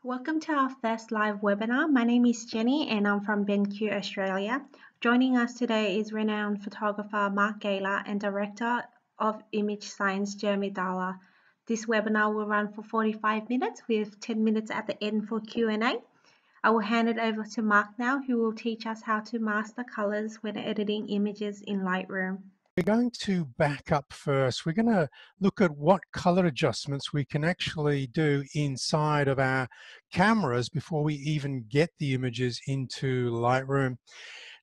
Welcome to our first live webinar. My name is Jenny and I'm from BenQ Australia. Joining us today is renowned photographer Mark Gaylor and Director of Image Science Jeremy Daalder. This webinar will run for 45 minutes with 10 minutes at the end for Q&A. I will hand it over to Mark now, who will teach us how to master colors when editing images in Lightroom. We're going to back up first. We're going to look at what color adjustments we can actually do inside of our cameras before we even get the images into Lightroom.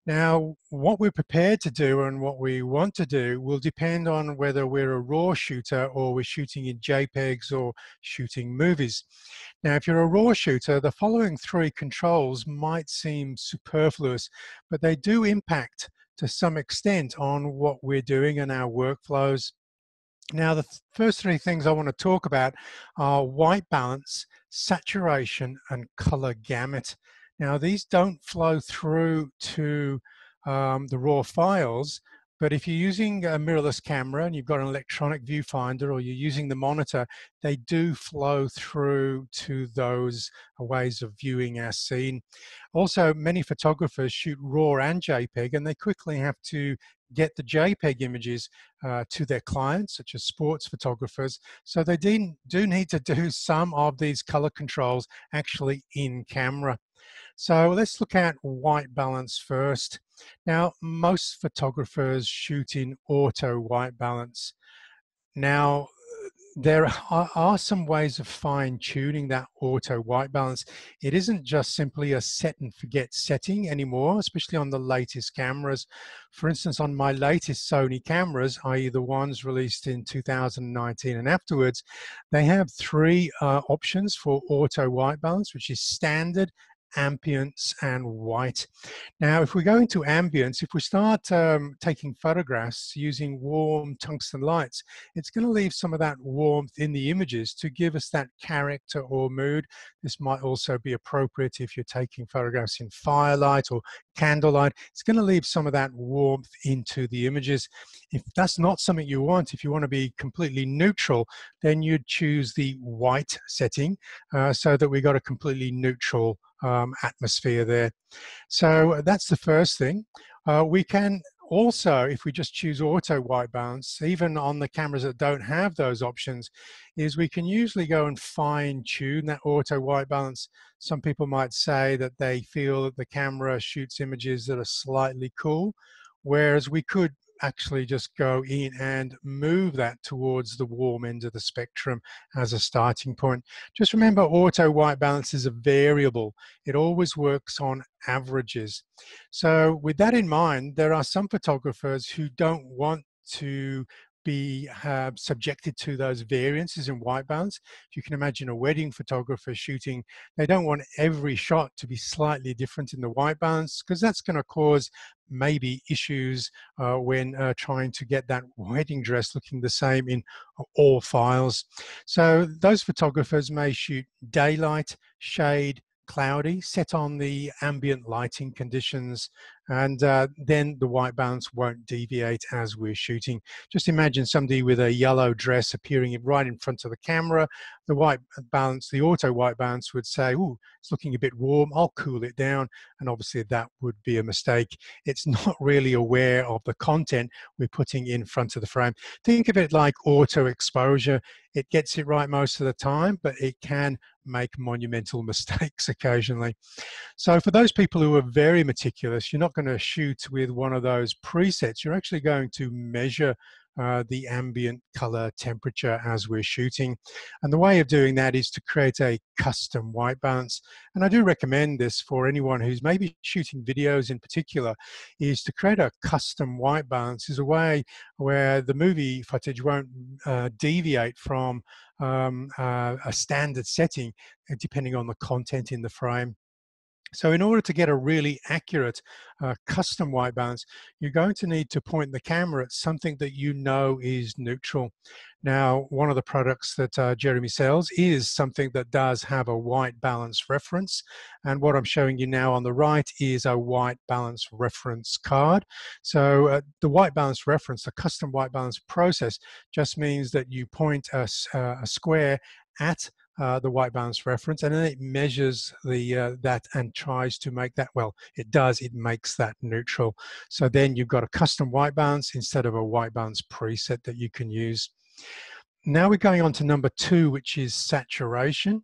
Now, what we're prepared to do and what we want to do will depend on whether we're a RAW shooter or we're shooting in JPEGs or shooting movies. Now, if you're a RAW shooter, the following three controls might seem superfluous, but they do impact to some extent on what we're doing and our workflows. Now, the first three things I want to talk about are white balance, saturation, and color gamut. Now, these don't flow through to the raw files, but if you're using a mirrorless camera and you've got an electronic viewfinder or you're using the monitor, they do flow through to those ways of viewing our scene. Also, many photographers shoot RAW and JPEG, and they quickly have to get the JPEG images to their clients, such as sports photographers. So they do need to do some of these color controls actually in camera. So let's look at white balance first. Now, most photographers shoot in auto white balance. Now, there are some ways of fine-tuning that auto white balance. It isn't just simply a set and forget setting anymore, especially on the latest cameras. For instance, on my latest Sony cameras, i.e. the ones released in 2019 and afterwards, they have three options for auto white balance, which is standard, ambience, and white. Now, if we go into ambience, if we start taking photographs using warm tungsten lights, it's going to leave some of that warmth in the images to give us that character or mood. This might also be appropriate if you're taking photographs in firelight or candlelight. It's going to leave some of that warmth into the images. If that's not something you want, if you want to be completely neutral, then you'd choose the white setting so that we got a completely neutral atmosphere there. So that's the first thing. We can also, if we just choose auto white balance, even on the cameras that don't have those options, is we can usually go and fine tune that auto white balance. Some people might say that they feel that the camera shoots images that are slightly cool, whereas we could actually just go in and move that towards the warm end of the spectrum as a starting point. Just remember, auto white balance is a variable. It always works on averages. So with that in mind, there are some photographers who don't want to be subjected to those variances in white balance. If you can imagine a wedding photographer shooting, they don't want every shot to be slightly different in the white balance, because that's going to cause maybe issues when trying to get that wedding dress looking the same in all files. So those photographers may shoot daylight, shade, cloudy, set on the ambient lighting conditions, and then the white balance won't deviate as we're shooting. Just imagine somebody with a yellow dress appearing right in front of the camera. The white balance, the auto white balance would say, "Ooh, it's looking a bit warm, I'll cool it down," and obviously that would be a mistake. It's not really aware of the content we're putting in front of the frame. Think of it like auto exposure. It gets it right most of the time, but it can make monumental mistakes occasionally. So for those people who are very meticulous, you're not going to shoot with one of those presets. You're actually going to measure the ambient color temperature as we're shooting. And the way of doing that is to create a custom white balance. And I do recommend this for anyone who's maybe shooting videos in particular, is to create a custom white balance is a way where the movie footage won't deviate from a standard setting depending on the content in the frame. So in order to get a really accurate custom white balance, you're going to need to point the camera at something that you know is neutral. Now, one of the products that Jeremy sells is something that does have a white balance reference. And what I'm showing you now on the right is a white balance reference card. So the white balance reference, the custom white balance process, just means that you point a square at the white balance reference, and then it measures the that and tries to make that, well, it does, it makes that neutral. So then you've got a custom white balance instead of a white balance preset that you can use. Now we're going on to number 2, which is saturation.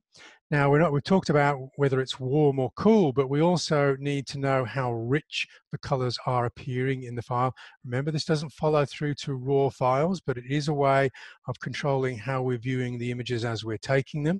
Now we've talked about whether it's warm or cool, but we also need to know how rich the colors are appearing in the file. Remember, this doesn't follow through to raw files, but it is a way of controlling how we're viewing the images as we're taking them.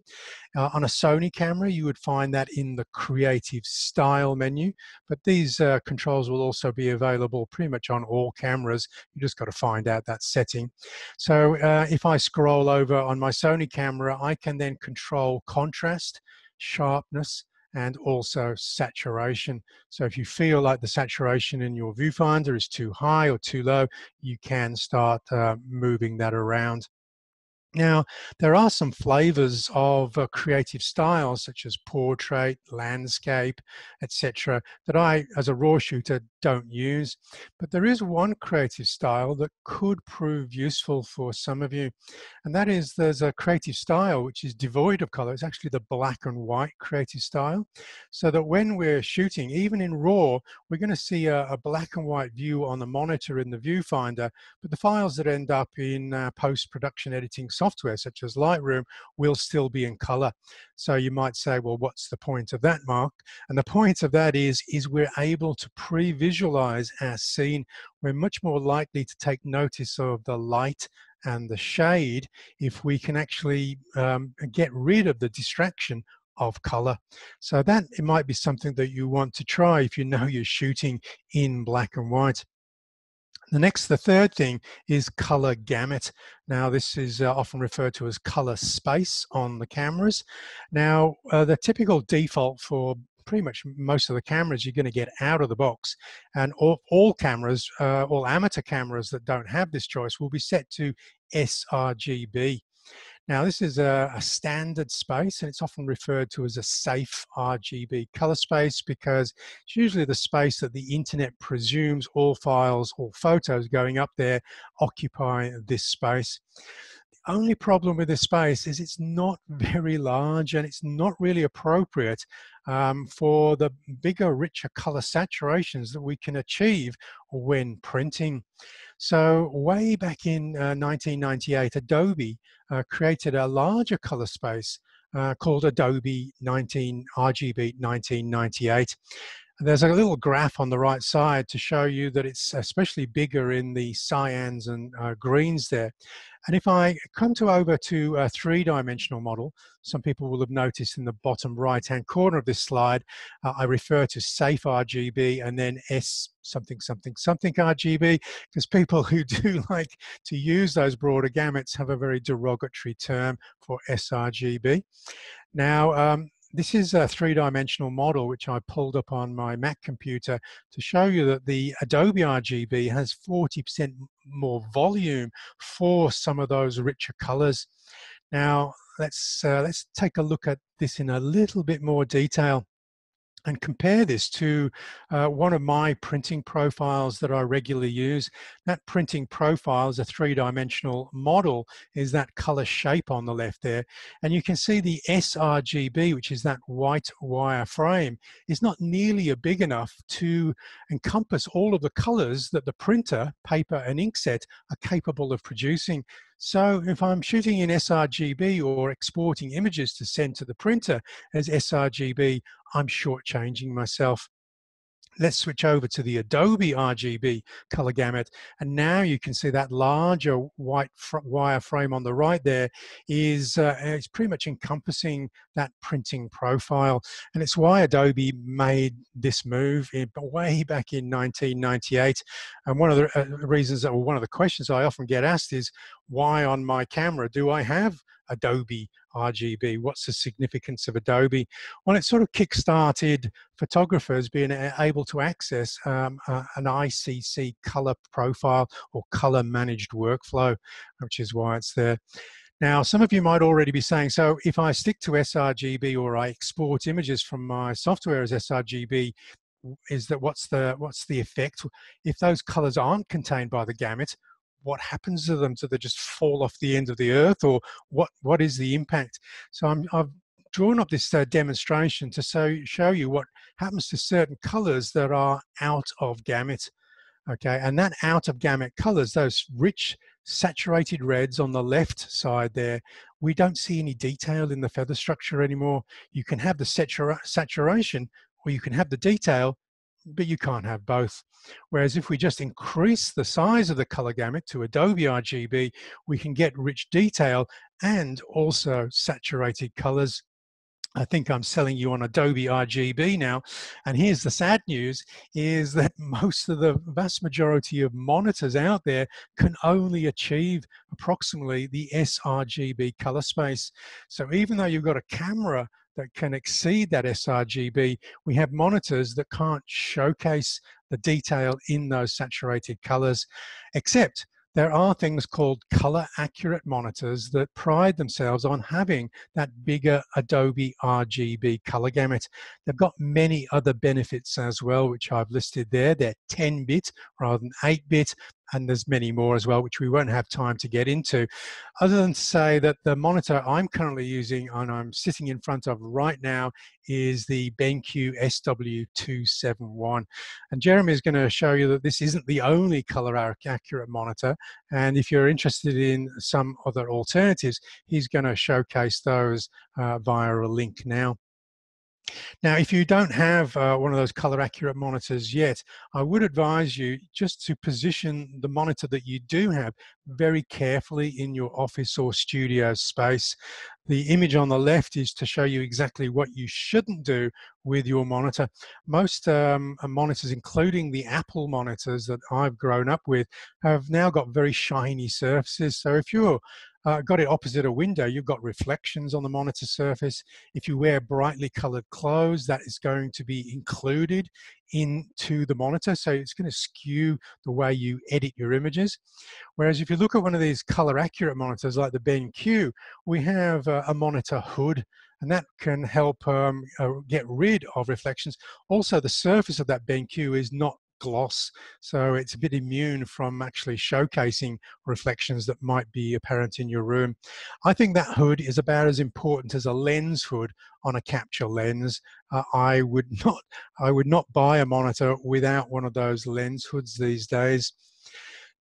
On a Sony camera, you would find that in the Creative Style menu, but these controls will also be available pretty much on all cameras. You just got to find out that setting. So if I scroll over on my Sony camera, I can then control contrast, sharpness, and also saturation. So if you feel like the saturation in your viewfinder is too high or too low, you can start moving that around. Now, there are some flavors of creative styles such as portrait, landscape, etc., that I, as a raw shooter, don't use. But there is one creative style that could prove useful for some of you. And that is, there's a creative style which is devoid of color. It's actually the black and white creative style. So that when we're shooting, even in RAW, we're going to see a black and white view on the monitor in the viewfinder, but the files that end up in post-production editing software, such as Lightroom, will still be in color. So you might say, well, what's the point of that, Mark? And the point of that is we're able to pre-visualize our scene. We're much more likely to take notice of the light and the shade if we can actually get rid of the distraction of color. So that it might be something that you want to try if you know you're shooting in black and white. The third thing is color gamut. Now, this is often referred to as color space on the cameras. Now, the typical default for pretty much most of the cameras you're going to get out of the box, and all cameras, all amateur cameras that don't have this choice, will be set to sRGB. Now, this is a standard space, and it's often referred to as a safe RGB color space because it's usually the space that the internet presumes all files or photos going up there occupy this space. The only problem with this space is it's not very large, and it's not really appropriate for the bigger, richer color saturations that we can achieve when printing. So way back in 1998, Adobe created a larger color space called Adobe RGB 1998. And there's a little graph on the right side to show you that it's especially bigger in the cyans and greens there. And if I come over to a three-dimensional model, some people will have noticed in the bottom right-hand corner of this slide, I refer to safe RGB and then S something something something RGB, because people who do like to use those broader gamuts have a very derogatory term for sRGB. Now, this is a three-dimensional model which I pulled up on my Mac computer to show you that the Adobe RGB has 40% more volume for some of those richer colors. Now, let's take a look at this in a little bit more detail and compare this to one of my printing profiles that I regularly use. That printing profile is a three-dimensional model, is that color shape on the left there. And you can see the sRGB, which is that white wire frame, is not nearly big enough to encompass all of the colors that the printer, paper and inkset are capable of producing. So if I'm shooting in sRGB or exporting images to send to the printer as sRGB, I'm shortchanging myself. Let's switch over to the Adobe RGB color gamut. And now you can see that larger white wire frame on the right there is it's pretty much encompassing that printing profile. And it's why Adobe made this move way back in 1998. And one of the reasons, or one of the questions I often get asked is, why on my camera do I have Adobe RGB? What's the significance of Adobe? Well, it sort of kick-started photographers being able to access an ICC color profile or color managed workflow, which is why it's there. Now, some of you might already be saying, so if I stick to sRGB or I export images from my software as sRGB, is that what's the effect? If those colors aren't contained by the gamut, what happens to them? Do they just fall off the end of the earth, or what is the impact? So I've drawn up this demonstration to show you what happens to certain colors that are out of gamut. Okay, and that out of gamut colors, those rich saturated reds on the left side there, we don't see any detail in the feather structure anymore. You can have the saturation or you can have the detail, but you can't have both. Whereas if we just increase the size of the color gamut to Adobe RGB, we can get rich detail and also saturated colors. I think I'm selling you on Adobe RGB now. And here's the sad news, is that most of the vast majority of monitors out there can only achieve approximately the sRGB color space. So even though you've got a camera that can exceed that sRGB, we have monitors that can't showcase the detail in those saturated colors, except there are things called color accurate monitors that pride themselves on having that bigger Adobe RGB color gamut. They've got many other benefits as well, which I've listed there. They're 10-bit rather than 8-bit, and there's many more as well, which we won't have time to get into. Other than to say that the monitor I'm currently using and I'm sitting in front of right now is the BenQ SW271. And Jeremy is going to show you that this isn't the only color accurate monitor. And if you're interested in some other alternatives, he's going to showcase those via a link now. Now, if you don't have one of those color accurate monitors yet, I would advise you just to position the monitor that you do have very carefully in your office or studio space. The image on the left is to show you exactly what you shouldn't do with your monitor. Most monitors, including the Apple monitors that I've grown up with, have now got very shiny surfaces. So if you're got it opposite a window, you've got reflections on the monitor surface. If you wear brightly colored clothes, that is going to be included into the monitor. So it's going to skew the way you edit your images. Whereas if you look at one of these color accurate monitors like the BenQ, we have a monitor hood, and that can help get rid of reflections. Also, the surface of that BenQ is not gloss, so it's a bit immune from actually showcasing reflections that might be apparent in your room. I think that hood is about as important as a lens hood on a capture lens. I would not buy a monitor without one of those lens hoods these days.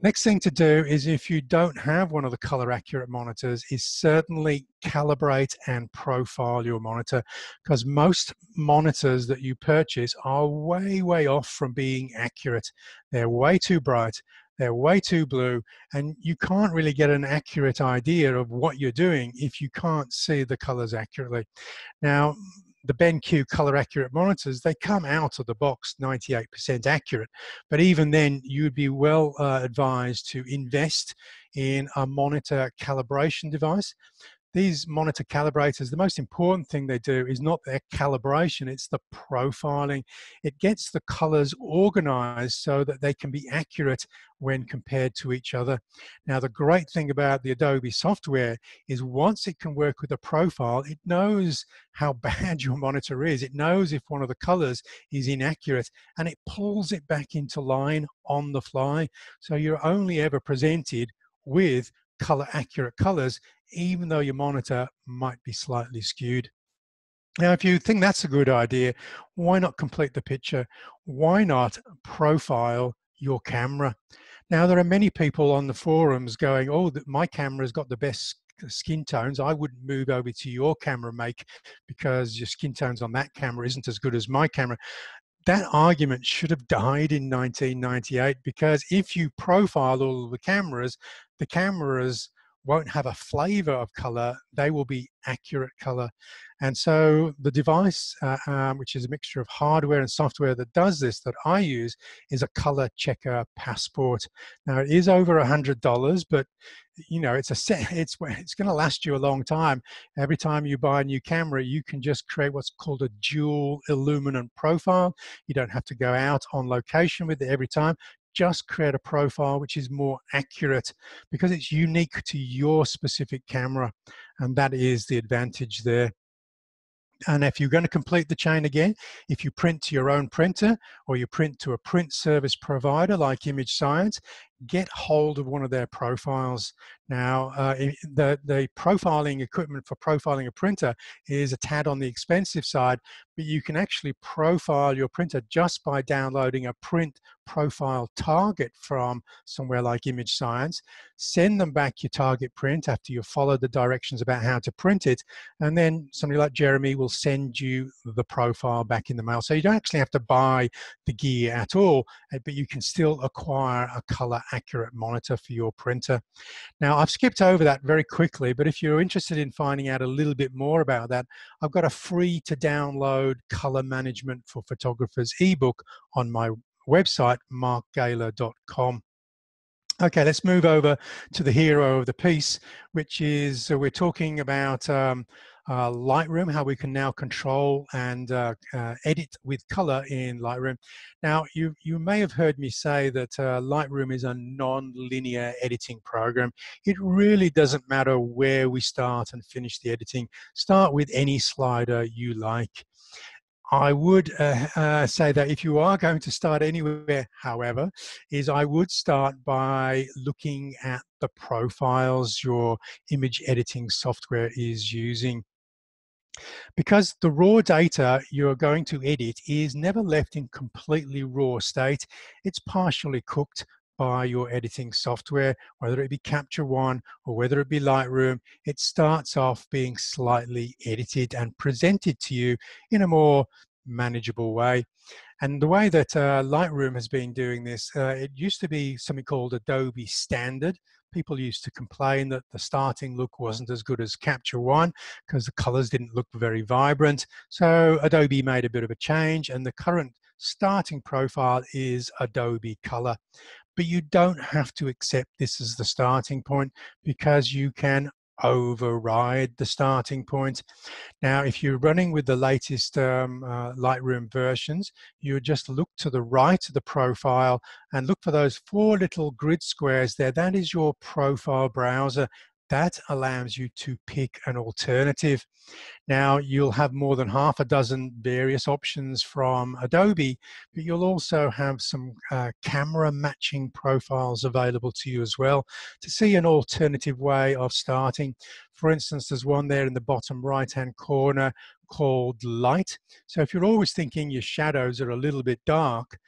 Next thing to do is, if you don't have one of the color accurate monitors, is certainly calibrate and profile your monitor, because most monitors that you purchase are way off from being accurate. They're way too bright, they're way too blue, and you can't really get an accurate idea of what you're doing if you can't see the colors accurately. Now, the BenQ color accurate monitors, they come out of the box 98% accurate, but even then you'd be well advised to invest in a monitor calibration device. These monitor calibrators, the most important thing they do is not their calibration, it's the profiling. It gets the colors organized so that they can be accurate when compared to each other. Now, the great thing about the Adobe software is once it can work with a profile, it knows how bad your monitor is. It knows if one of the colors is inaccurate, and it pulls it back into line on the fly. So you're only ever presented with color accurate colors, even though your monitor might be slightly skewed. Now, if you think that's a good idea, why not complete the picture? Why not profile your camera? Now, there are many people on the forums going, oh, my camera's got the best skin tones. I wouldn't move over to your camera make because your skin tones on that camera isn't as good as my camera. That argument should have died in 1998, because if you profile all of the cameras won't have a flavor of color, they will be accurate color. And so the device, which is a mixture of hardware and software that does this, that I use, is a Color Checker Passport. Now, it is over $100, but you know, it's going to last you a long time. Every time you buy a new camera, you can just create what's called a dual illuminant profile. You don't have to go out on location with it every time. Just create a profile which is more accurate because it's unique to your specific camera, and that is the advantage there. And if you're going to complete the chain again, if you print to your own printer or you print to a print service provider like Image Science, get hold of one of their profiles. Now, the profiling equipment for profiling a printer is a tad on the expensive side, but you can actually profile your printer just by downloading a print profile target from somewhere like Image Science. Send them back your target print after you've followed the directions about how to print it, and then somebody like Jeremy will send you the profile back in the mail. So you don't actually have to buy the gear at all, but you can still acquire a color accurate monitor for your printer. Now, I've skipped over that very quickly, but if you're interested in finding out a little bit more about that, I've got a free to download color management for photographers ebook on my website, markgaylor.com. Okay, let's move over to the hero of the piece, which is we're talking about Lightroom, how we can now control and edit with color in Lightroom. Now, you may have heard me say that Lightroom is a non-linear editing program. It really doesn't matter where we start and finish the editing. Start with any slider you like. I would say that if you are going to start anywhere, however, is I would start by looking at the profiles your image editing software is using. Because the raw data you're going to edit is never left in completely raw state. It's partially cooked by your editing software, whether it be Capture One or whether it be Lightroom. It starts off being slightly edited and presented to you in a more manageable way. And the way that Lightroom has been doing this, it used to be something called Adobe Standard. People used to complain that the starting look wasn't as good as Capture One because the colors didn't look very vibrant. So Adobe made a bit of a change, and the current starting profile is Adobe Color. But you don't have to accept this as the starting point, because you can override the starting point. Now, if you're running with the latest Lightroom versions, you would just look to the right of the profile and look for those 4 little grid squares there. That is your profile browser. That allows you to pick an alternative. Now, you'll have more than half a dozen various options from Adobe, but you'll also have some camera matching profiles available to you as well to see an alternative way of starting. For instance, there's one there in the bottom right-hand corner called Light. So if you're always thinking your shadows are a little bit dark,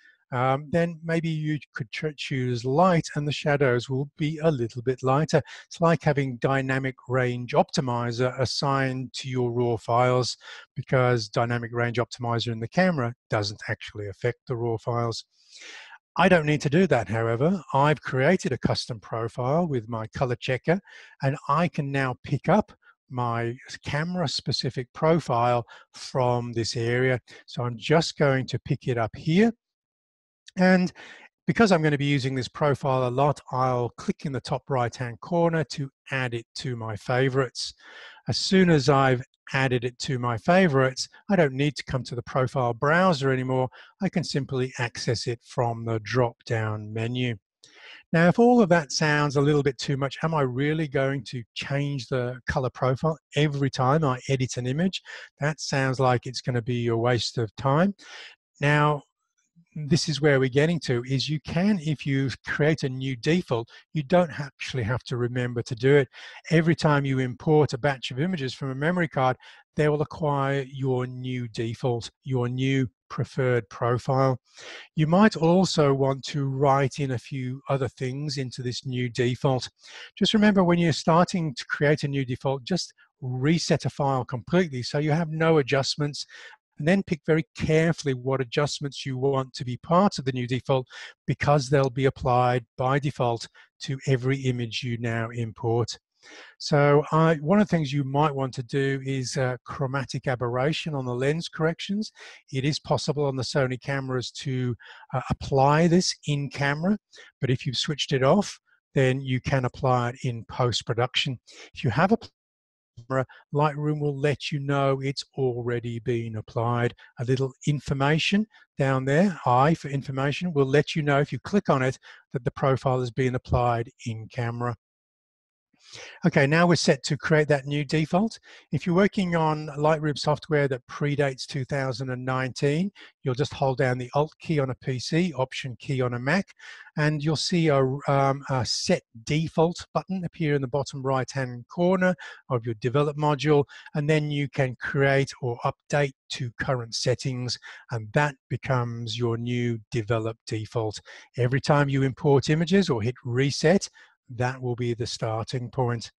then maybe you could choose Light and the shadows will be a little bit lighter. It's like having dynamic range optimizer assigned to your raw files, because dynamic range optimizer in the camera doesn't actually affect the raw files. I don't need to do that, however. I've created a custom profile with my color checker, and I can now pick up my camera specific profile from this area. So I'm just going to pick it up here. And because I'm going to be using this profile a lot, I'll click in the top right-hand corner to add it to my favorites. As soon as I've added it to my favorites, I don't need to come to the profile browser anymore. I can simply access it from the drop-down menu. Now, if all of that sounds a little bit too much, am I really going to change the color profile every time I edit an image? That sounds like it's going to be a waste of time. Now, this is where we're getting to, is you can, if you create a new default, you don't actually have to remember to do it. Every time you import a batch of images from a memory card, they will acquire your new default, your new preferred profile. You might also want to write in a few other things into this new default. Just remember, when you're starting to create a new default, just reset a file completely so you have no adjustments, and then pick very carefully what adjustments you want to be part of the new default, because they'll be applied by default to every image you now import. So one of the things you might want to do is chromatic aberration on the lens corrections. It is possible on the Sony cameras to apply this in camera, but if you've switched it off, then you can apply it in post-production. If you have a camera, Lightroom will let you know it's already been applied. A little information down there, I for information, will let you know if you click on it that the profile has been applied in camera. Okay, now we're set to create that new default. If you're working on Lightroom software that predates 2019, you'll just hold down the Alt key on a PC, Option key on a Mac, and you'll see a Set Default button appear in the bottom right-hand corner of your Develop module, and then you can create or update to current settings, and that becomes your new Develop default. Every time you import images or hit Reset, that will be the starting point.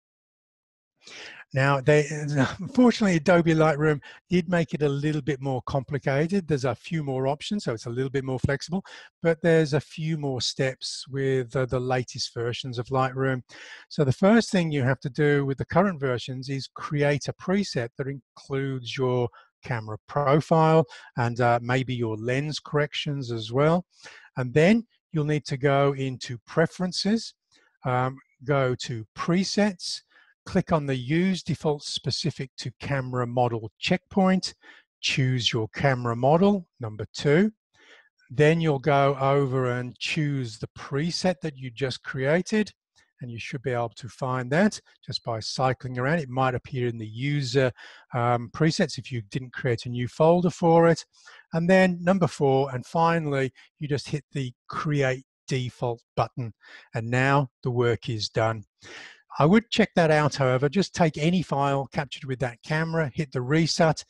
Now, unfortunately, Adobe Lightroom did make it a little bit more complicated. There's a few more options, so it's a little bit more flexible, but there's a few more steps with the latest versions of Lightroom. So the first thing you have to do with the current versions is create a preset that includes your camera profile and maybe your lens corrections as well. And then you'll need to go into Preferences, go to Presets, click on the Use Default Specific to Camera Model checkpoint, choose your camera model, number 2. Then you'll go over and choose the preset that you just created, and you should be able to find that just by cycling around. It might appear in the user presets if you didn't create a new folder for it. And then number 4, and finally, you just hit the Create Default button, and now the work is done. I would check that out, however. Just take any file captured with that camera, hit the reset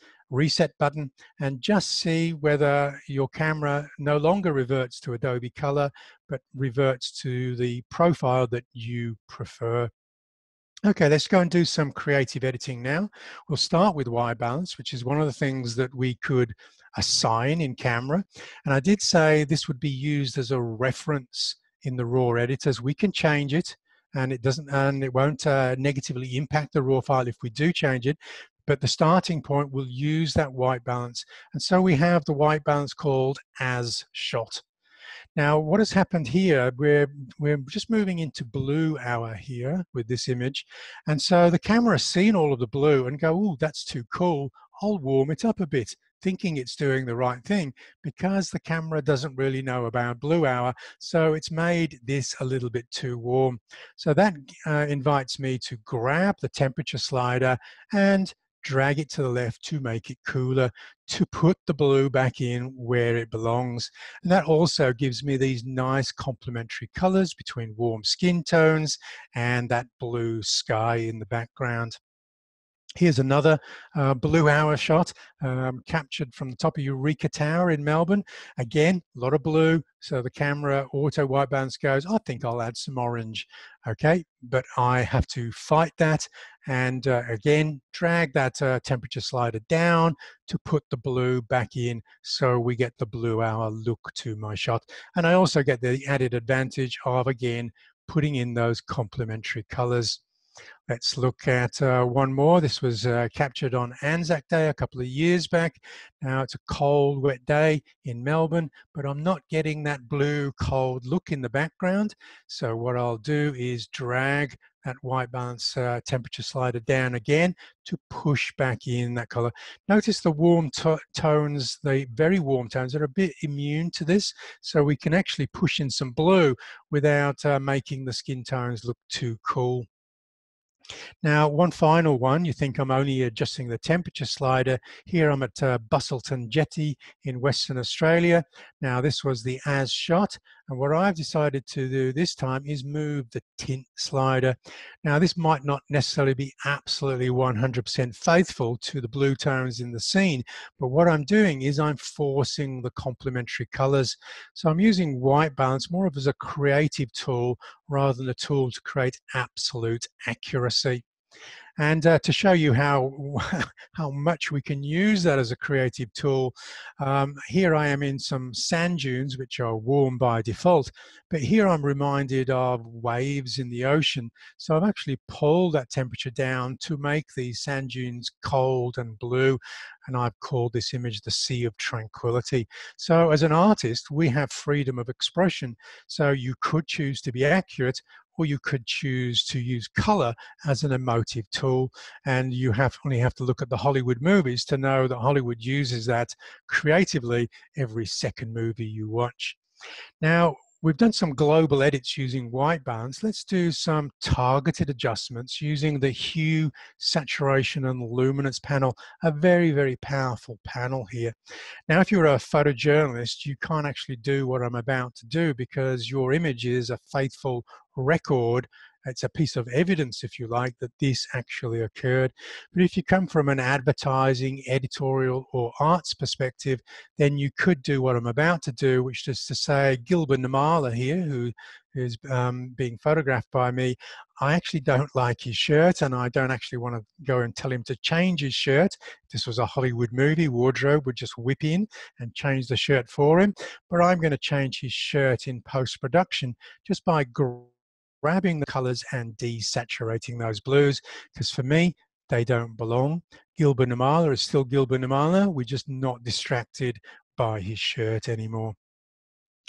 button, and just see whether your camera no longer reverts to Adobe Color, but reverts to the profile that you prefer. Okay, let's go and do some creative editing now. We'll start with white balance, which is one of the things that we could assign in camera. And I did say this would be used as a reference in the raw editors. We can change it, and it won't negatively impact the raw file if we do change it. But the starting point will use that white balance. And so we have the white balance called as shot. Now, what has happened here, we're just moving into blue hour here with this image. And so the camera's seen all of the blue and go, oh, that's too cool. I'll warm it up a bit, thinking it's doing the right thing, because the camera doesn't really know about blue hour. So it's made this a little bit too warm. So that invites me to grab the temperature slider and drag it to the left to make it cooler, to put the blue back in where it belongs. And that also gives me these nice complementary colors between warm skin tones and that blue sky in the background. Here's another blue hour shot captured from the top of Eureka Tower in Melbourne. Again, a lot of blue, so the camera auto white balance goes, I think I'll add some orange. Okay, but I have to fight that and again, drag that temperature slider down to put the blue back in so we get the blue hour look to my shot. And I also get the added advantage of, again, putting in those complementary colors. Let's look at one more. This was captured on Anzac Day a couple of years back. Now it's a cold, wet day in Melbourne, but I'm not getting that blue, cold look in the background. So what I'll do is drag that white balance temperature slider down again to push back in that color. Notice the warm tones, the very warm tones are a bit immune to this, so we can actually push in some blue without making the skin tones look too cool. Now, one final one, you think I'm only adjusting the temperature slider. Here I'm at Busselton Jetty in Western Australia. Now, this was the as shot. And what I've decided to do this time is move the tint slider. Now, this might not necessarily be absolutely 100% faithful to the blue tones in the scene, but what I'm doing is I'm forcing the complementary colors. So I'm using white balance more of as a creative tool rather than a tool to create absolute accuracy. And to show you how much we can use that as a creative tool, here I am in some sand dunes, which are warm by default. But here I'm reminded of waves in the ocean. So I've actually pulled that temperature down to make these sand dunes cold and blue. And I've called this image the Sea of Tranquility. So as an artist, we have freedom of expression. So you could choose to be accurate, or you could choose to use color as an emotive tool. And you only have to look at the Hollywood movies to know that Hollywood uses that creatively every second movie you watch. Now, We've done some global edits using white balance. Let's do some targeted adjustments using the hue, saturation, and luminance panel, a very, very powerful panel here. Now, if you're a photojournalist, you can't actually do what I'm about to do because your image is a faithful record. It's a piece of evidence, if you like, that this actually occurred. But if you come from an advertising, editorial, or arts perspective, then you could do what I'm about to do, which is to say Gilbert Namala here, who is being photographed by me, I actually don't like his shirt, and I don't actually want to go and tell him to change his shirt. If this was a Hollywood movie, wardrobe would just whip in and change the shirt for him. But I'm going to change his shirt in post-production just by grabbing the colors and desaturating those blues, because for me, they don't belong. Gilbert Namala is still Gilbert Namala. We're just not distracted by his shirt anymore.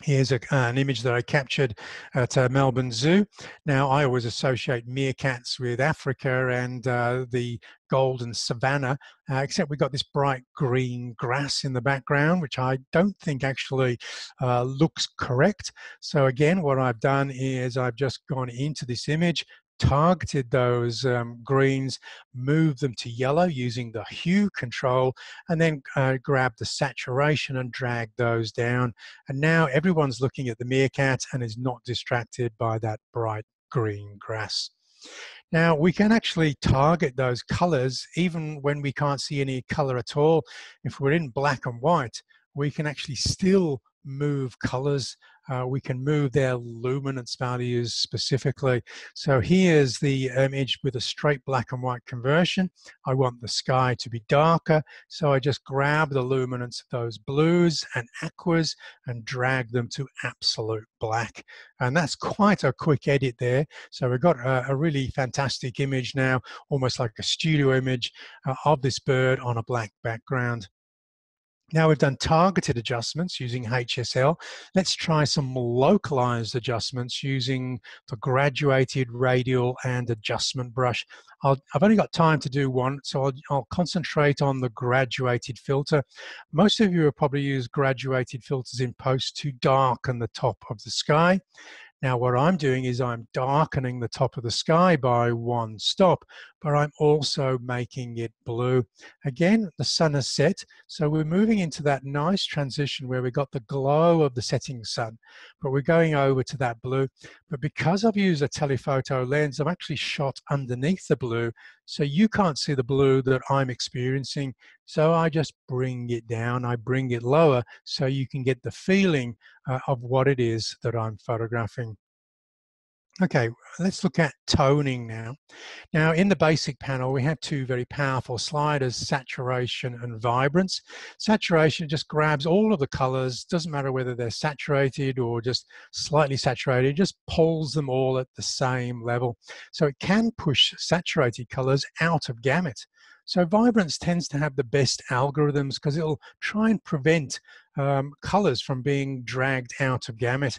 Here's an image that I captured at Melbourne Zoo. Now, I always associate meerkats with Africa and the golden savanna, except we've got this bright green grass in the background, which I don't think actually looks correct. So again, what I've done is I've just gone into this image, targeted those greens, moved them to yellow using the hue control, and then grabbed the saturation and dragged those down. And now everyone's looking at the meerkat and is not distracted by that bright green grass. Now, we can actually target those colors even when we can't see any color at all. If we're in black and white, we can actually still move colors. We can move their luminance values specifically. So here's the image with a straight black and white conversion. I want the sky to be darker, so I just grab the luminance of those blues and aquas and drag them to absolute black. And that's quite a quick edit there. So we've got a really fantastic image now, almost like a studio image of this bird on a black background. Now we've done targeted adjustments using HSL. Let's try some localized adjustments using the graduated radial and adjustment brush. I've only got time to do one, so I'll concentrate on the graduated filter. Most of you will probably use graduated filters in post to darken the top of the sky. Now what I'm doing is I'm darkening the top of the sky by one stop, but I'm also making it blue. Again, the sun has set, so we're moving into that nice transition where we got the glow of the setting sun, but we're going over to that blue. But because I've used a telephoto lens, I've actually shot underneath the blue, so you can't see the blue that I'm experiencing. So I just bring it down, I bring it lower, so you can get the feeling of what it is that I'm photographing. Okay, let's look at toning now. Now, in the basic panel, we have two very powerful sliders, saturation and vibrance. Saturation just grabs all of the colors, doesn't matter whether they're saturated or just slightly saturated, just pulls them all at the same level. So it can push saturated colors out of Gamut. So vibrance tends to have the best algorithms because it'll try and prevent colors from being dragged out of Gamut.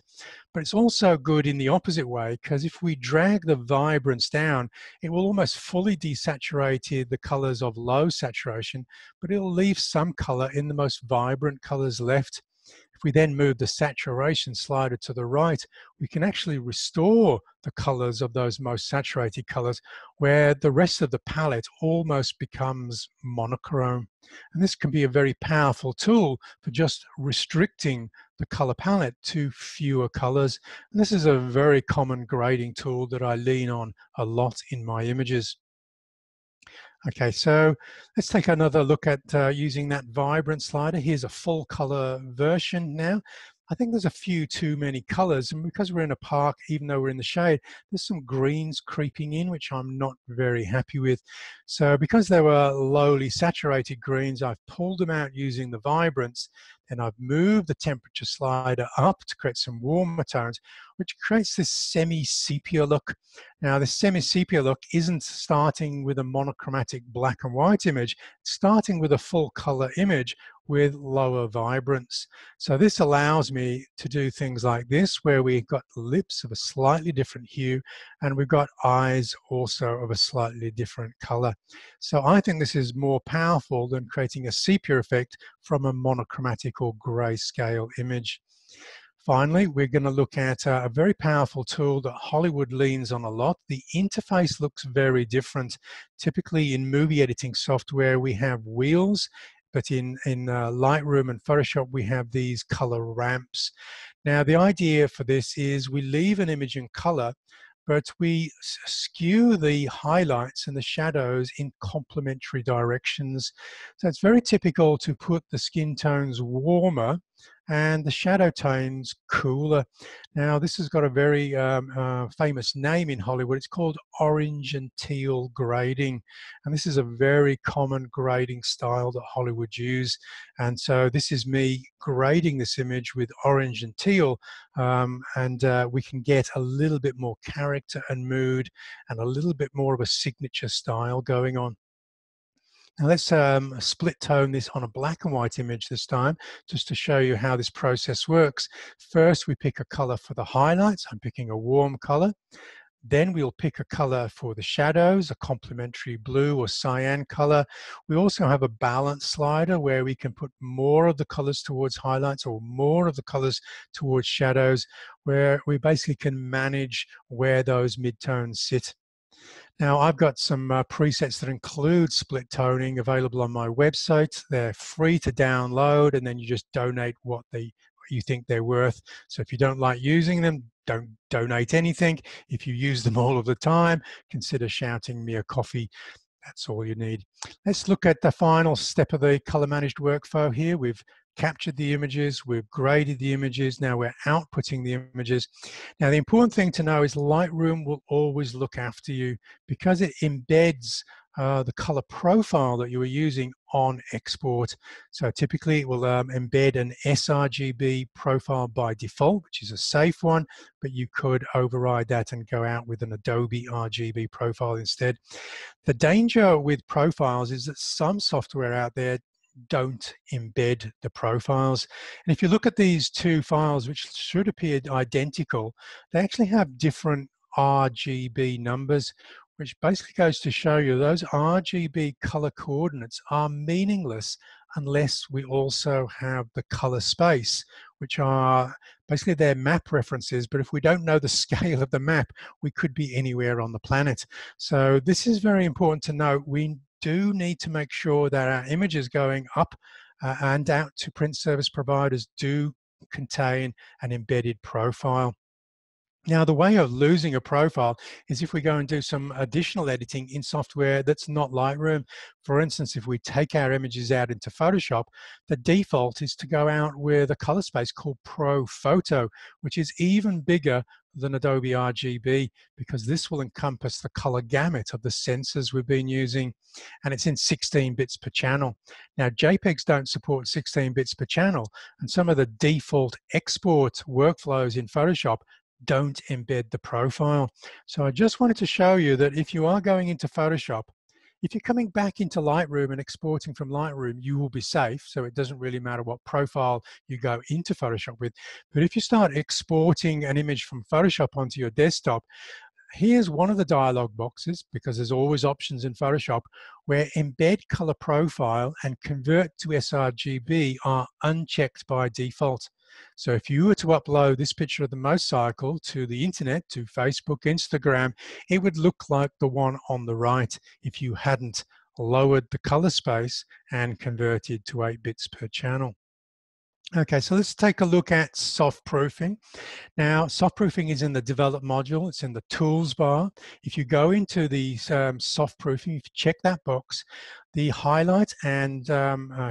But it's also good in the opposite way, because if we drag the vibrance down, it will almost fully desaturate the colors of low saturation, but it'll leave some color in the most vibrant colors left. If we then move the saturation slider to the right, we can actually restore the colors of those most saturated colors, where the rest of the palette almost becomes monochrome. And this can be a very powerful tool for just restricting the color palette to fewer colors. And this is a very common grading tool that I lean on a lot in my images. Okay, so let's take another look at using that vibrant slider. Here's a full color version now. I think there's a few too many colors, and because we're in a park, even though we're in the shade, there's some greens creeping in, which I'm not very happy with. So because they were lowly saturated greens, I've pulled them out using the vibrance, and I've moved the temperature slider up to create some warmer tones, which creates this semi-sepia look. Now, the semi-sepia look isn't starting with a monochromatic black and white image, it's starting with a full color image with lower vibrance. So this allows me to do things like this, where we've got lips of a slightly different hue, and we've got eyes also of a slightly different color. So I think this is more powerful than creating a sepia effect from a monochromatic or grayscale image. Finally, we're going to look at a very powerful tool that Hollywood leans on a lot. The interface looks very different. Typically in movie editing software, we have wheels, but in Lightroom and Photoshop, we have these color ramps. Now, the idea for this is we leave an image in color, but we skew the highlights and the shadows in complementary directions. So it's very typical to put the skin tones warmer and the shadow tones cooler. Now, this has got a very famous name in Hollywood. It's called orange and teal grading. And this is a very common grading style that Hollywood use. And so this is me grading this image with orange and teal, we can get a little bit more character and mood and a little bit more of a signature style going on. Now let's split tone this on a black and white image this time, just to show you how this process works. First, we pick a color for the highlights. I'm picking a warm color. Then we'll pick a color for the shadows, a complementary blue or cyan color. We also have a balance slider where we can put more of the colors towards highlights or more of the colors towards shadows, where we basically can manage where those midtones sit. Now, I've got some presets that include split toning available on my website. They're free to download, and then you just donate what you think they're worth. So if you don't like using them, don't donate anything. If you use them all of the time, consider shouting me a coffee. That's all you need. Let's look at the final step of the color managed workflow here. We've captured the images, we've graded the images, now we're outputting the images. Now the important thing to know is Lightroom will always look after you because it embeds the color profile that you are using on export. So typically it will embed an sRGB profile by default, which is a safe one, but you could override that and go out with an Adobe RGB profile instead. The danger with profiles is that some software out there don't embed the profiles. And if you look at these two files, which should appear identical, they actually have different RGB numbers, which basically goes to show you those RGB color coordinates are meaningless unless we also have the color space, which are basically their map references. But if we don't know the scale of the map, we could be anywhere on the planet. So this is very important to note. We do need to make sure that our images going up and out to print service providers do contain an embedded profile. Now, the way of losing a profile is if we go and do some additional editing in software that's not Lightroom. For instance, if we take our images out into Photoshop, the default is to go out with a color space called Pro Photo, which is even bigger than Adobe RGB, because this will encompass the color gamut of the sensors we've been using, and it's in 16 bits per channel. Now, JPEGs don't support 16 bits per channel, and some of the default export workflows in Photoshop don't embed the profile. So I just wanted to show you that if you are going into Photoshop, if you're coming back into Lightroom and exporting from Lightroom, you will be safe. So it doesn't really matter what profile you go into Photoshop with. But if you start exporting an image from Photoshop onto your desktop, here's one of the dialog boxes, because there's always options in Photoshop, where embed color profile and convert to sRGB are unchecked by default. So if you were to upload this picture of the motorcycle to the internet, to Facebook, Instagram, it would look like the one on the right if you hadn't lowered the color space and converted to 8 bits per channel. Okay, so let's take a look at soft proofing. Now, soft proofing is in the develop module. It's in the tools bar. If you go into the soft proofing, if you check that box, the highlight and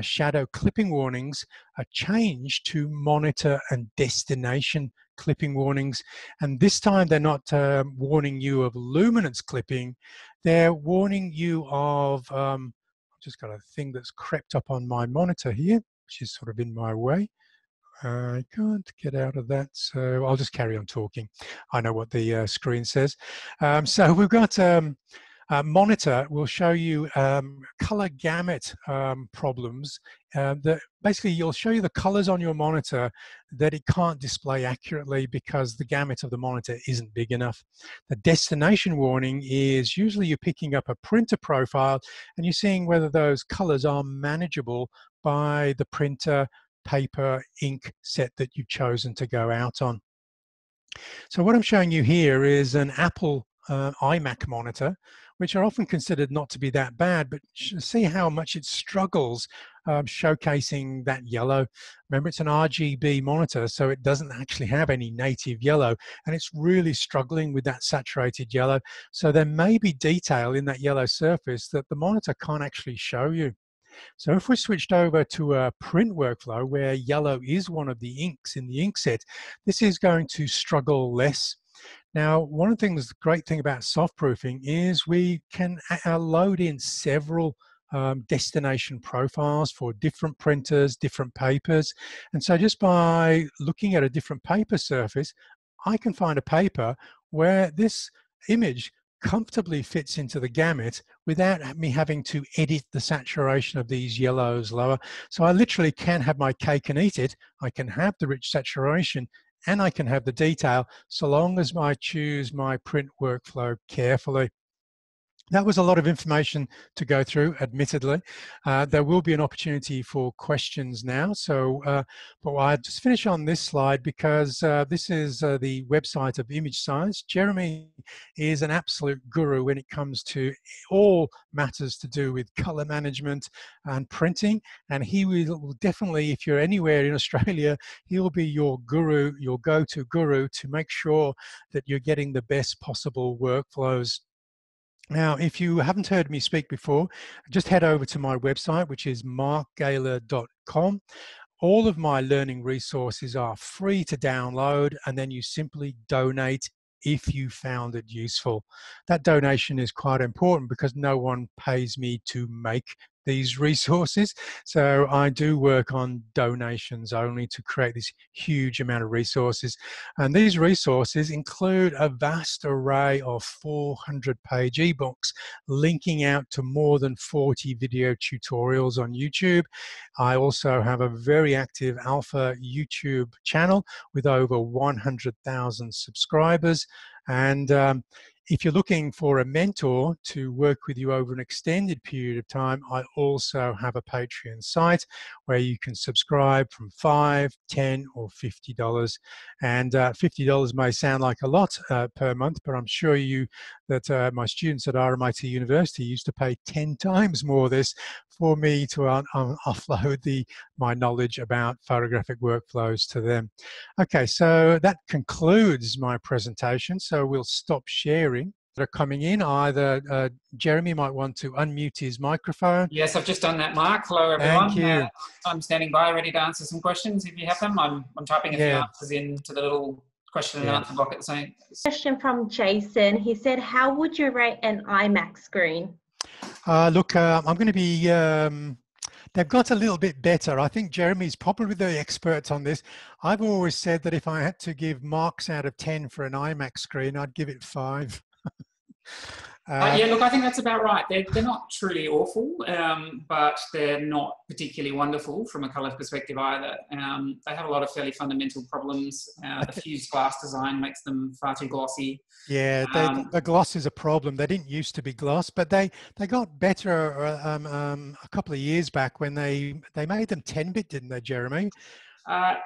shadow clipping warnings are changed to monitor and destination clipping warnings. And this time they're not warning you of luminance clipping. They're warning you of, I've just got a thing that's crept up on my monitor here, which is sort of in my way. I can't get out of that, so I'll just carry on talking. I know what the screen says. So we've got monitor will show you color gamut problems that basically you'll show you the colors on your monitor that it can't display accurately because the gamut of the monitor isn't big enough. The destination warning is usually you're picking up a printer profile and you're seeing whether those colors are manageable by the printer paper ink set that you've chosen to go out on. So what I'm showing you here is an Apple iMac monitor, which are often considered not to be that bad, but see how much it struggles showcasing that yellow. Remember, it's an RGB monitor, so it doesn't actually have any native yellow, and it's really struggling with that saturated yellow. So there may be detail in that yellow surface that the monitor can't actually show you. So if we switched over to a print workflow where yellow is one of the inks in the ink set, this is going to struggle less. Now, one of the things, the great thing about soft proofing is we can load in several destination profiles for different printers, different papers. And so just by looking at a different paper surface, I can find a paper where this image comfortably fits into the gamut without me having to edit the saturation of these yellows lower. So I literally can have my cake and eat it. I can have the rich saturation and I can have the detail so long as I choose my print workflow carefully. That was a lot of information to go through, admittedly. There will be an opportunity for questions now. So, but I'll just finish on this slide because this is the website of Image Science. Jeremy is an absolute guru when it comes to all matters to do with color management and printing. And he will definitely, if you're anywhere in Australia, he'll be your guru, your go-to guru to make sure that you're getting the best possible workflows. Now, if you haven't heard me speak before, just head over to my website, which is markgaylor.com. All of my learning resources are free to download, and then you simply donate if you found it useful. That donation is quite important because no one pays me to make these resources. So I do work on donations only to create this huge amount of resources. And these resources include a vast array of 400-page ebooks linking out to more than 40 video tutorials on YouTube. I also have a very active alpha YouTube channel with over 100,000 subscribers. And if you're looking for a mentor to work with you over an extended period of time, I also have a Patreon site where you can subscribe from $5, $10, or $50. And $50 may sound like a lot per month, but I'm sure you that my students at RMIT University used to pay 10 times more this for me to offload my knowledge about photographic workflows to them. Okay, so that concludes my presentation. So we'll stop sharing. That are coming in. Either Jeremy might want to unmute his microphone. Yes, I've just done that, Mark. Hello, everyone. Thank you. I'm standing by, ready to answer some questions if you have them. I'm typing a few answers into the little question and answer block at the same. Question from Jason. He said, "How would you rate an iMac screen?" Look, I'm going to be. They've got a little bit better. I think Jeremy's probably the expert on this. I've always said that if I had to give marks out of 10 for an iMac screen, I'd give it 5. Yeah, look, I think that's about right. They're not truly awful, but they're not particularly wonderful from a colour perspective either. They have a lot of fairly fundamental problems. The fused glass design makes them far too glossy. Yeah, the gloss is a problem. They didn't used to be gloss, but they got better a couple of years back when they made them 10-bit, didn't they, Jeremy?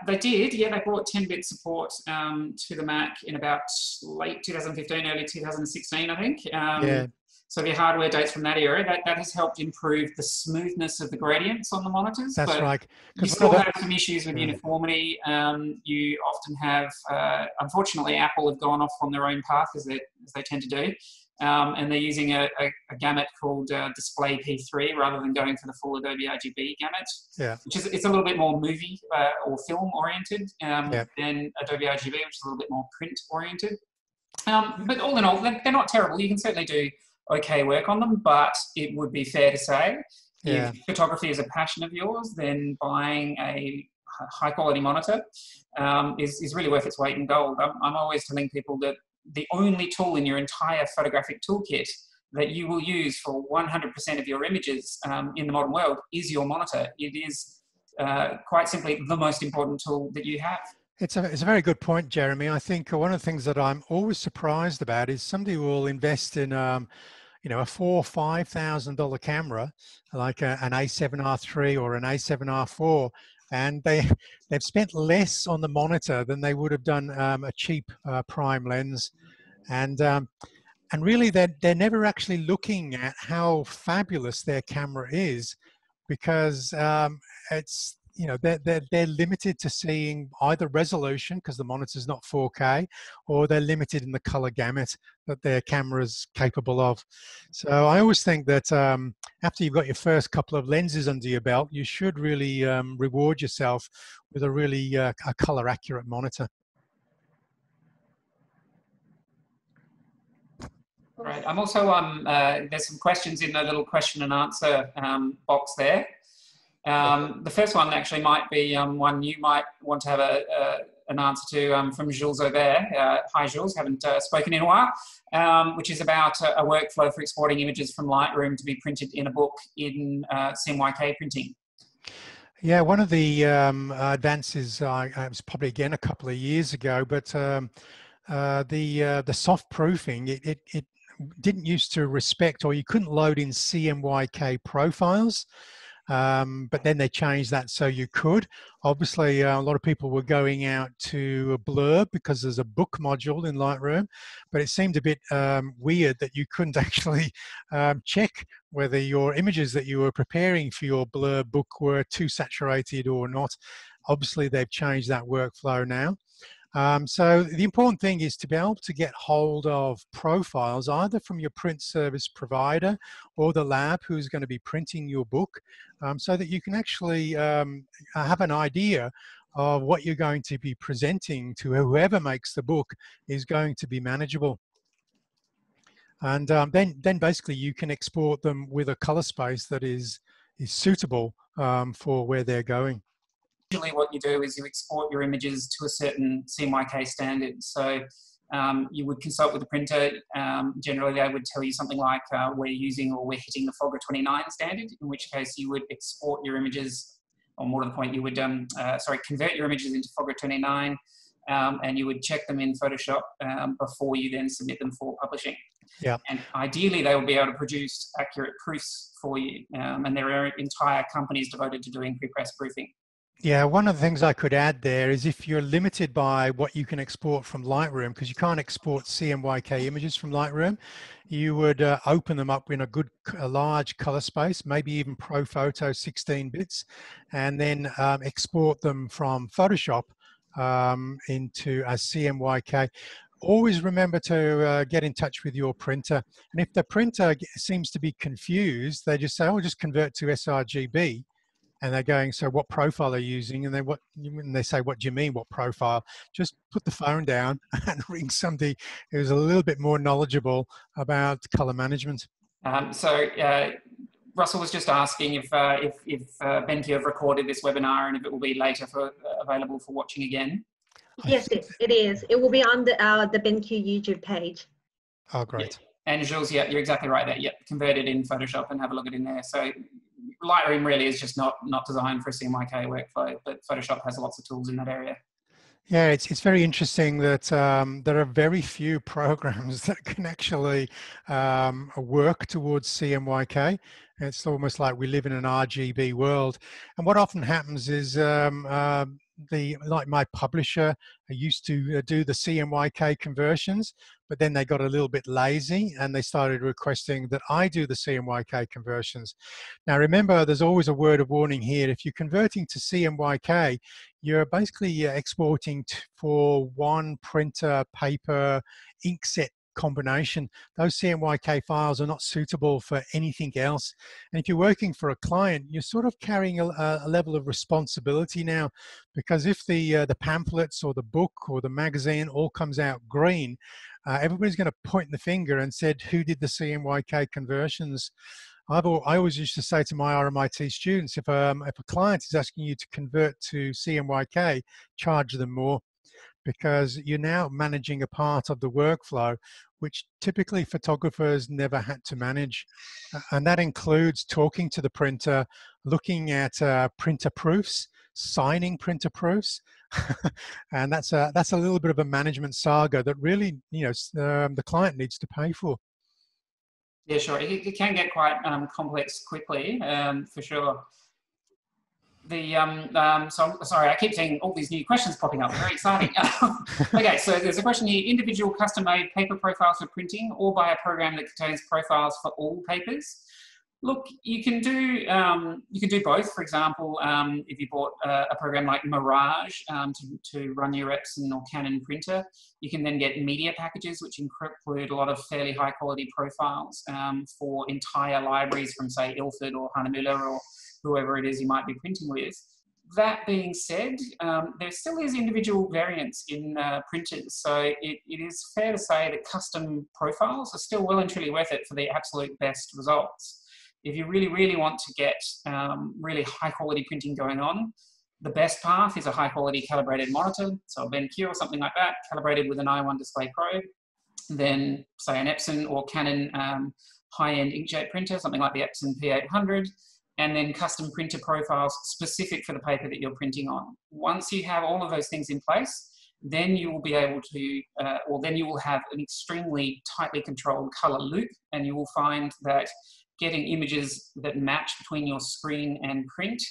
They did, yeah. They brought 10-bit support to the Mac in about late 2015, early 2016, I think. Yeah. So if your hardware dates from that era, that has helped improve the smoothness of the gradients on the monitors. That's right. You still have some issues with uniformity. You often have, unfortunately, Apple have gone off on their own path as they tend to do. And they're using a gamut called Display P3 rather than going for the full Adobe RGB gamut, which is it's a little bit more movie or film oriented than Adobe RGB, which is a little bit more print oriented. But all in all, they're not terrible. You can certainly do okay work on them, but it would be fair to say if photography is a passion of yours, then buying a high quality monitor is really worth its weight in gold. I'm always telling people that the only tool in your entire photographic toolkit that you will use for 100% of your images in the modern world is your monitor. It is quite simply the most important tool that you have. It's a very good point, Jeremy. I think one of the things that I'm always surprised about is somebody will invest in a $4,000 or $5,000 camera like an A7R III or an A7R IV, and they've spent less on the monitor than they would have done a cheap prime lens. And really, they're never actually looking at how fabulous their camera is, because it's, you know, they're limited to seeing either resolution because the monitor's not 4K, or they're limited in the color gamut that their camera's capable of. So I always think that after you've got your first couple of lenses under your belt, you should really reward yourself with a really a color accurate monitor. Right. I'm also there's some questions in the little question and answer box there. The first one actually might be one you might want to have an answer to from Jules Aubert. Hi, Jules. Haven't spoken in a while. Which is about a workflow for exporting images from Lightroom to be printed in a book in CMYK printing. Yeah, one of the advances, it was probably again a couple of years ago, but the soft proofing, it didn't used to respect, or you couldn't load in CMYK profiles, but then they changed that so you could. Obviously, a lot of people were going out to blur because there's a book module in Lightroom, but it seemed a bit weird that you couldn't actually check whether your images that you were preparing for your blur book were too saturated or not. Obviously, they've changed that workflow now. So the important thing is to be able to get hold of profiles either from your print service provider or the lab who's going to be printing your book, so that you can actually have an idea of what you're going to be presenting to whoever makes the book is going to be manageable. And then basically you can export them with a color space that is suitable for where they're going. Usually what you do is you export your images to a certain CMYK standard. So you would consult with the printer. Generally, they would tell you something like we're using or we're hitting the FOGA 29 standard, in which case you would export your images, or more to the point, you would convert your images into FOGA 29, and you would check them in Photoshop before you then submit them for publishing. Yeah. And ideally, they will be able to produce accurate proofs for you. And there are entire companies devoted to doing pre-press proofing. Yeah, one of the things I could add there is if you're limited by what you can export from Lightroom, because you can't export CMYK images from Lightroom, you would open them up in a large color space, maybe even ProPhoto 16 bits, and then export them from Photoshop into a CMYK. Always remember to get in touch with your printer. And if the printer seems to be confused, they just say, oh, just convert to sRGB. And they're going, so what profile are you using? And they say, what do you mean, what profile? Just put the phone down and ring somebody who's a little bit more knowledgeable about color management. Russell was just asking if BenQ have recorded this webinar and if it will be later available for watching again. Yes, it is. It will be on the BenQ YouTube page. Oh, great. Yeah. And Jules, yeah, you're exactly right there. Yep, convert it in Photoshop and have a look at it in there. So Lightroom really is just not designed for a CMYK workflow, but Photoshop has lots of tools in that area. Yeah, it's very interesting that there are very few programs that can actually work towards CMYK. It's almost like we live in an RGB world. And what often happens is like my publisher used to do the CMYK conversions, but then they got a little bit lazy and they started requesting that I do the CMYK conversions. Now remember, there's always a word of warning here. If you're converting to CMYK, you're basically exporting for one printer, paper, ink set combination. Those CMYK files are not suitable for anything else. And if you're working for a client, you're sort of carrying a level of responsibility now, because if the pamphlets or the book or the magazine all comes out green, everybody's going to point the finger and said, who did the CMYK conversions? I always used to say to my RMIT students, if a client is asking you to convert to CMYK, charge them more, because you're now managing a part of the workflow which typically photographers never had to manage. And that includes talking to the printer, looking at printer proofs, signing printer proofs. And that's a little bit of a management saga that really, the client needs to pay for. Yeah, sure. It can get quite complex quickly, for sure. So sorry, I keep seeing all these new questions popping up. Very exciting. Okay, so there's a question here: individual custom-made paper profiles for printing, or by a program that contains profiles for all papers? Look, you can do both. For example, if you bought a program like Mirage to run your Epson or Canon printer, you can then get media packages which include a lot of fairly high quality profiles for entire libraries from, say, Ilford or Hahnemüller or whoever it is you might be printing with. That being said, there still is individual variance in printers. So it is fair to say that custom profiles are still well and truly worth it for the absolute best results. If you really, really want to get really high quality printing going on, the best path is a high quality calibrated monitor. So a BenQ or something like that, calibrated with an i1 Display Pro. Then say an Epson or Canon high-end inkjet printer, something like the Epson P800, and then custom printer profiles specific for the paper that you're printing on. Once you have all of those things in place, then you will be able to, or then you will have an extremely tightly controlled color loop, and you will find that getting images that match between your screen and print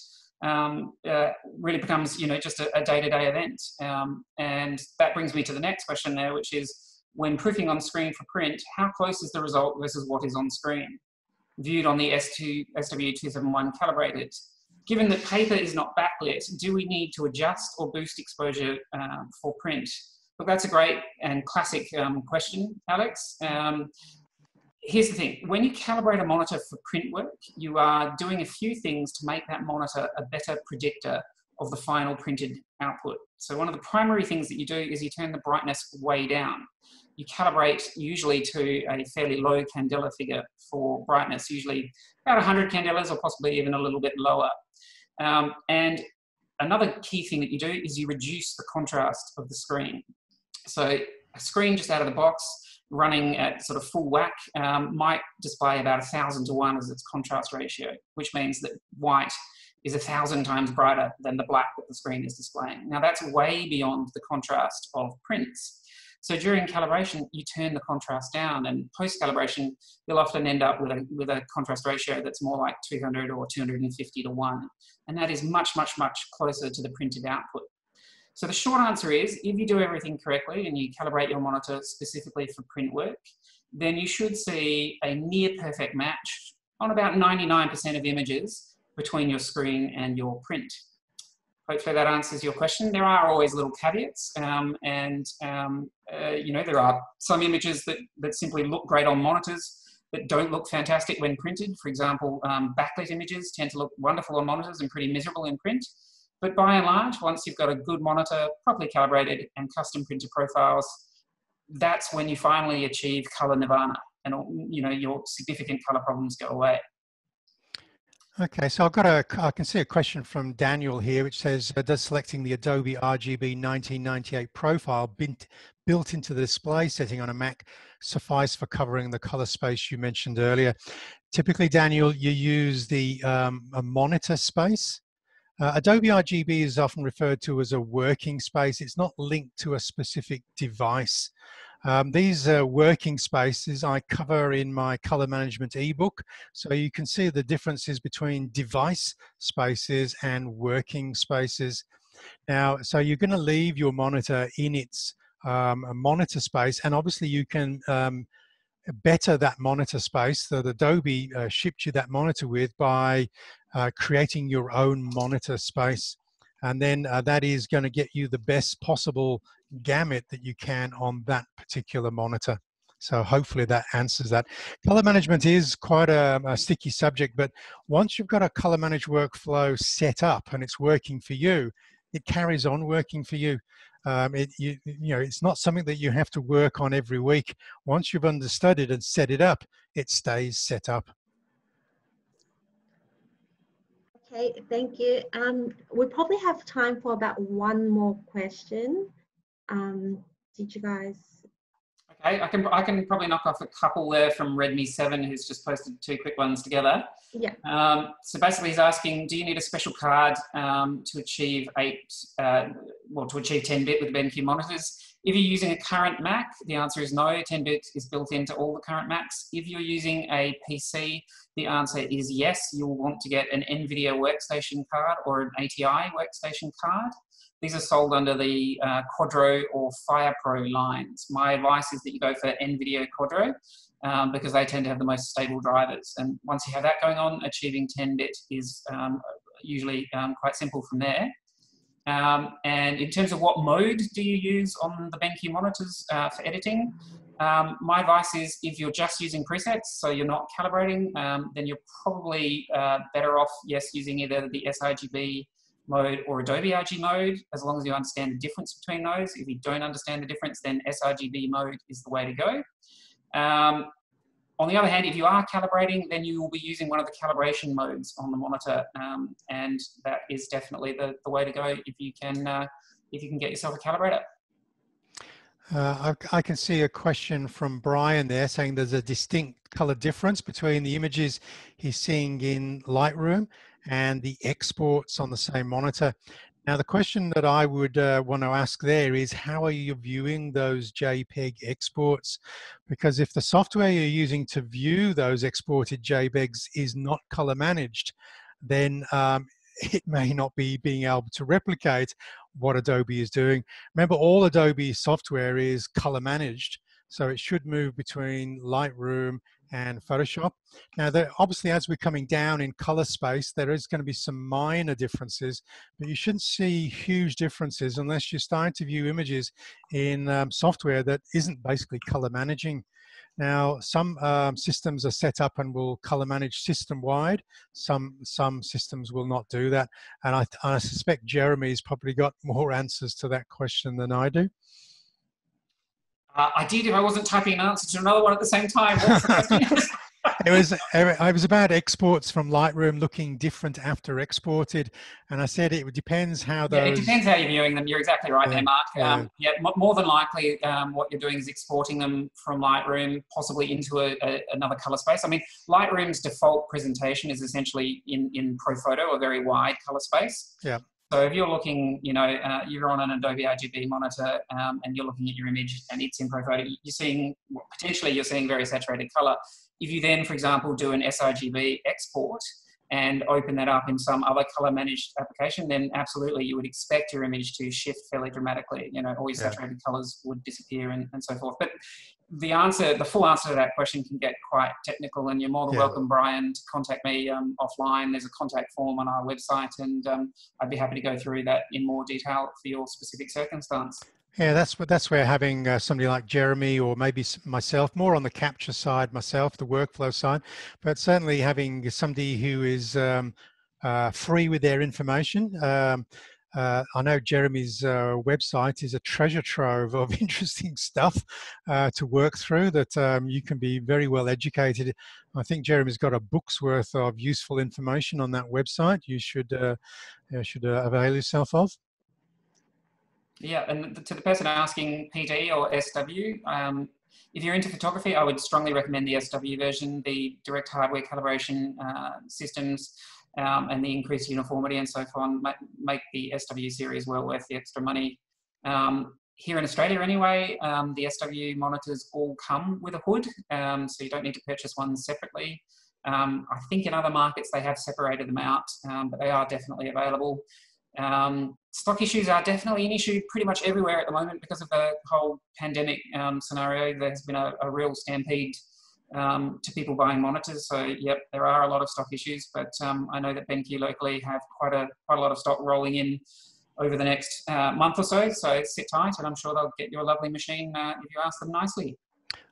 really becomes, just a day-to-day event. And that brings me to the next question there, which is, when proofing on screen for print, how close is the result versus what is on screen? Viewed on the SW271 calibrated. Given that paper is not backlit, do we need to adjust or boost exposure for print? Look, that's a great and classic question, Alex. Here's the thing: when you calibrate a monitor for print work, you are doing a few things to make that monitor a better predictor of the final printed output. So one of the primary things that you do is you turn the brightness way down. You calibrate usually to a fairly low candela figure for brightness, usually about 100 candelas or possibly even a little bit lower. And another key thing that you do is you reduce the contrast of the screen. So a screen just out of the box, running at sort of full whack, might display about 1,000 to 1 as its contrast ratio, which means that white is 1,000 times brighter than the black that the screen is displaying. Now that's way beyond the contrast of prints. So during calibration, you turn the contrast down, and post-calibration, you'll often end up with a contrast ratio that's more like 200 or 250 to 1. And that is much, much, much closer to the printed output. So the short answer is, if you do everything correctly and you calibrate your monitor specifically for print work, then you should see a near perfect match on about 99% of images between your screen and your print. Hopefully that answers your question. There are always little caveats, there are some images that simply look great on monitors that don't look fantastic when printed. For example, backlit images tend to look wonderful on monitors and pretty miserable in print. But by and large, once you've got a good monitor, properly calibrated and custom printed profiles, that's when you finally achieve color nirvana, and your significant color problems go away. Okay, so I can see a question from Daniel here, which says, does selecting the Adobe RGB 1998 profile built into the display setting on a Mac suffice for covering the color space you mentioned earlier? Typically, Daniel, you use the a monitor space. Adobe RGB is often referred to as a working space. It's not linked to a specific device. These working spaces I cover in my color management ebook, so you can see the differences between device spaces and working spaces. Now, so you're going to leave your monitor in its monitor space, and obviously you can better that monitor space that Adobe shipped you that monitor with by creating your own monitor space. And then that is going to get you the best possible gamut that you can on that particular monitor. So hopefully that answers that. Color management is quite a sticky subject, but once you've got a color managed workflow set up and it's working for you, it carries on working for you. It's not something that you have to work on every week. Once you've understood it and set it up, it stays set up. Okay, thank you. We probably have time for about one more question. Did you guys? Okay, I can probably knock off a couple there from Redmi7, who's just posted 2 quick ones together. Yeah. So basically he's asking, do you need a special card to achieve well, to achieve 10-bit with BenQ monitors. If you're using a current Mac, the answer is no. 10-bit is built into all the current Macs. If you're using a PC, the answer is yes. You'll want to get an NVIDIA workstation card or an ATI workstation card. These are sold under the Quadro or FirePro lines. My advice is that you go for NVIDIA Quadro because they tend to have the most stable drivers. And once you have that going on, achieving 10-bit is usually quite simple from there. And in terms of what mode do you use on the BenQ monitors for editing, my advice is if you're just using presets, so you're not calibrating, then you're probably better off, yes, using either the sRGB mode or Adobe RG mode, as long as you understand the difference between those. If you don't understand the difference, then sRGB mode is the way to go. On the other hand, if you are calibrating, then you will be using one of the calibration modes on the monitor, and that is definitely the way to go if you can get yourself a calibrator. I can see a question from Brian there saying there's a distinct color difference between the images he's seeing in Lightroom and the exports on the same monitor. Now, the question that I would want to ask there is, how are you viewing those JPEG exports? Because if the software you're using to view those exported JPEGs is not color managed, then it may not be being able to replicate what Adobe is doing. Remember, all Adobe software is color managed, so it should move between Lightroom and Photoshop. Now, obviously, as we're coming down in color space, there is going to be some minor differences, but you shouldn't see huge differences unless you're starting to view images in software that isn't basically color managing. Now, some systems are set up and will color manage system-wide. Some systems will not do that. And I suspect Jeremy's probably got more answers to that question than I do. I did if I wasn't typing an answer to another one at the same time. What's the question? It was about exports from Lightroom looking different after exported, and I said it depends how those. Yeah, it depends how you're viewing them. You're exactly right there, Mark. Yeah. More than likely, what you're doing is exporting them from Lightroom, possibly into another color space. I mean, Lightroom's default presentation is essentially in ProPhoto, a very wide color space. Yeah. So if you're looking, you're on an Adobe RGB monitor and you're looking at your image and it's in ProPhoto, potentially you're seeing very saturated color. If you then, for example, do an sRGB export and open that up in some other color managed application, then absolutely you would expect your image to shift fairly dramatically. All your saturated colors would disappear and so forth. But the full answer to that question can get quite technical, and you're more than welcome, Brian, to contact me offline. There's a contact form on our website, and I'd be happy to go through that in more detail for your specific circumstance. Yeah, that's where having somebody like Jeremy or maybe myself, more on the capture side myself, the workflow side, but certainly having somebody who is free with their information. I know Jeremy's website is a treasure trove of interesting stuff to work through that you can be very well educated. I think Jeremy's got a book's worth of useful information on that website you should avail yourself of. Yeah, and to the person asking PD or SW, if you're into photography, I would strongly recommend the SW version. The direct hardware calibration systems and the increased uniformity and so on make the SW series well worth the extra money. Here in Australia anyway, the SW monitors all come with a hood, so you don't need to purchase one separately. I think in other markets they have separated them out, but they are definitely available. Stock issues are definitely an issue pretty much everywhere at the moment because of the whole pandemic scenario. There's been a real stampede to people buying monitors. So, yep, there are a lot of stock issues, but I know that BenQ locally have quite a lot of stock rolling in over the next month or so. So sit tight, and I'm sure they'll get you a lovely machine if you ask them nicely.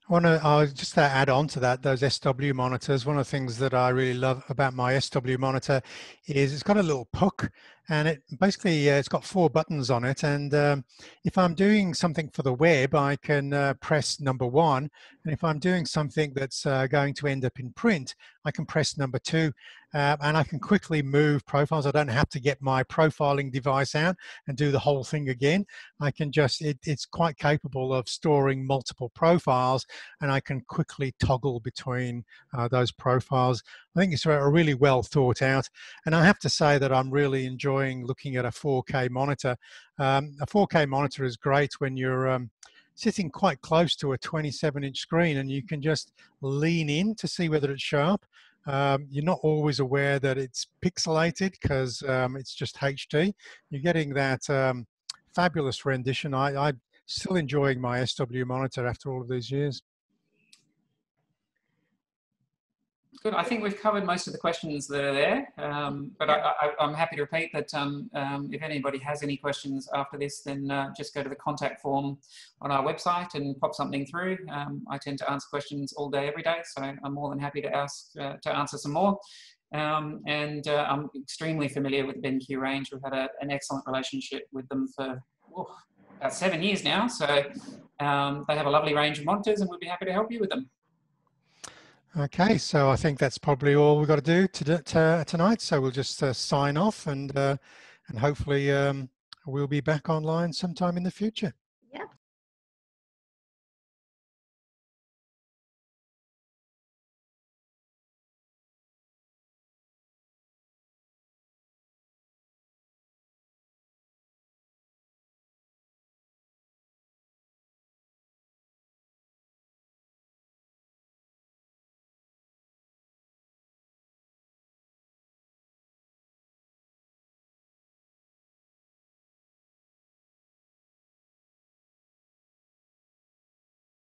I'll just add on to that, those SW monitors. One of the things that I really love about my SW monitor is it's got a little puck, and it basically it's got 4 buttons on it. And if I'm doing something for the web, I can press number 1. And if I'm doing something that's going to end up in print, I can press number 2. And I can quickly move profiles. I don't have to get my profiling device out and do the whole thing again. I can just, it's quite capable of storing multiple profiles, and I can quickly toggle between those profiles. I think it's a really well thought out. And I have to say that I'm really enjoying enjoying looking at a 4K monitor. A 4K monitor is great when you're sitting quite close to a 27-inch screen and you can just lean in to see whether it's sharp. You're not always aware that it's pixelated because it's just HD. You're getting that fabulous rendition. I'm still enjoying my SW monitor after all of these years. Good. I think we've covered most of the questions that are there, but I'm happy to repeat that if anybody has any questions after this, then just go to the contact form on our website and pop something through. I tend to answer questions all day, every day, so I'm more than happy to answer some more. I'm extremely familiar with the BenQ range. We've had an excellent relationship with them for about 7 years now, so they have a lovely range of monitors and we'll be happy to help you with them. Okay, so I think that's probably all we've got to do tonight. So we'll just sign off and hopefully we'll be back online sometime in the future.